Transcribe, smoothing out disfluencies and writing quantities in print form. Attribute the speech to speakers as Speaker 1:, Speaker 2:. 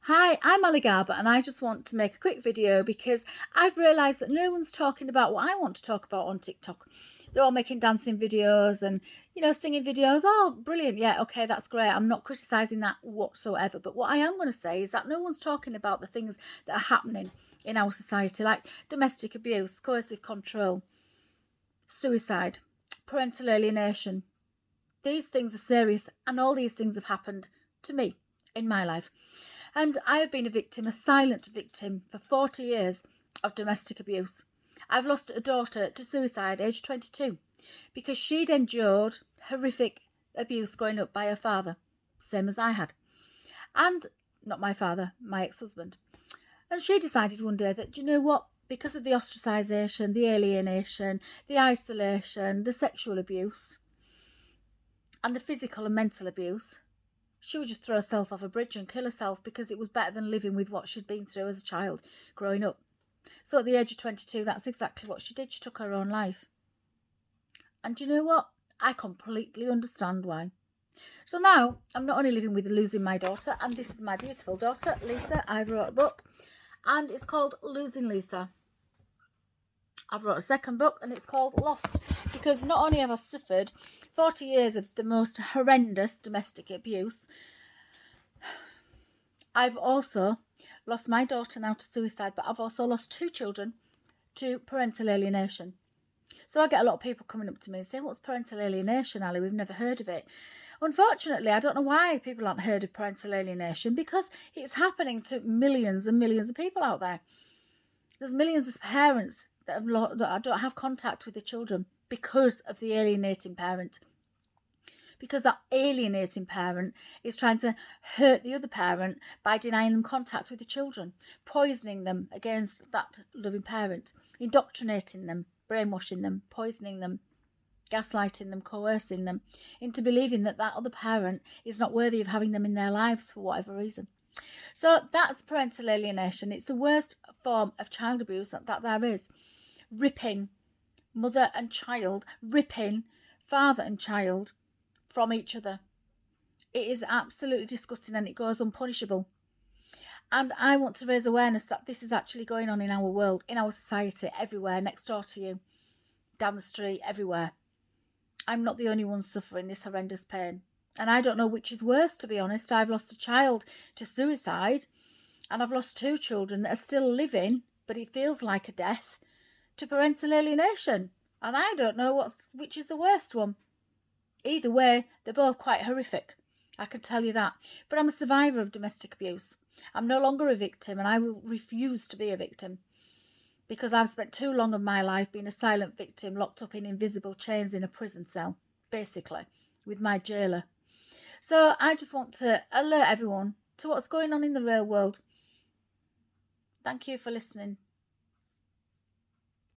Speaker 1: Hi, I'm Ali Garber and I just want to make a quick video because I've realised that no one's talking about what I want to talk about on TikTok. They're all making dancing videos and, singing videos. Oh, brilliant. Yeah, okay, that's great. I'm not criticising that whatsoever. But what I am going to say is that no one's talking about the things that are happening in our society, like domestic abuse, coercive control, suicide, parental alienation. These things are serious and all these things have happened to me in my life. And I have been a victim, a silent victim, for 40 years of domestic abuse. I've lost a daughter to suicide aged 22 because she'd endured horrific abuse growing up by her father, same as I had. And not my father, my ex-husband. And she decided one day that, you know what, because of the ostracisation, the alienation, the isolation, the sexual abuse, and the physical and mental abuse, she would just throw herself off a bridge and kill herself because it was better than living with what she'd been through as a child growing up. So at the age of 22, that's exactly what she did. She took her own life. And you know what? I completely understand why. So now I'm not only living with losing my daughter, and this is my beautiful daughter, Lisa. I've wrote a book and it's called Losing Lisa. I've wrote a second book and it's called Lost, because not only have I suffered 40 years of the most horrendous domestic abuse, I've also lost my daughter now to suicide, but I've also lost 2 children to parental alienation. So I get a lot of people coming up to me and saying, what's parental alienation, Ali? We've never heard of it. Unfortunately, I don't know why people aren't heard of parental alienation, because it's happening to millions and millions of people out there. There's millions of parents that don't have contact with the children because of the alienating parent. Because that alienating parent is trying to hurt the other parent by denying them contact with the children, poisoning them against that loving parent, indoctrinating them, brainwashing them, poisoning them, gaslighting them, coercing them into believing that that other parent is not worthy of having them in their lives for whatever reason. So that's parental alienation. It's the worst form of child abuse that there is. Ripping mother and child, ripping father and child from each other. It is absolutely disgusting and it goes unpunishable. And I want to raise awareness that this is actually going on in our world, in our society, everywhere, next door to you, down the street, everywhere. I'm not the only one suffering this horrendous pain. And I don't know which is worse, to be honest. I've lost a child to suicide and I've lost 2 children that are still living, but it feels like a death, to parental alienation. And I don't know which is the worst one. Either way, they're both quite horrific. I can tell you that. But I'm a survivor of domestic abuse. I'm no longer a victim, and I will refuse to be a victim, because I've spent too long of my life being a silent victim, locked up in invisible chains in a prison cell, basically, with my jailer. So I just want to alert everyone to what's going on in the real world. Thank you for listening.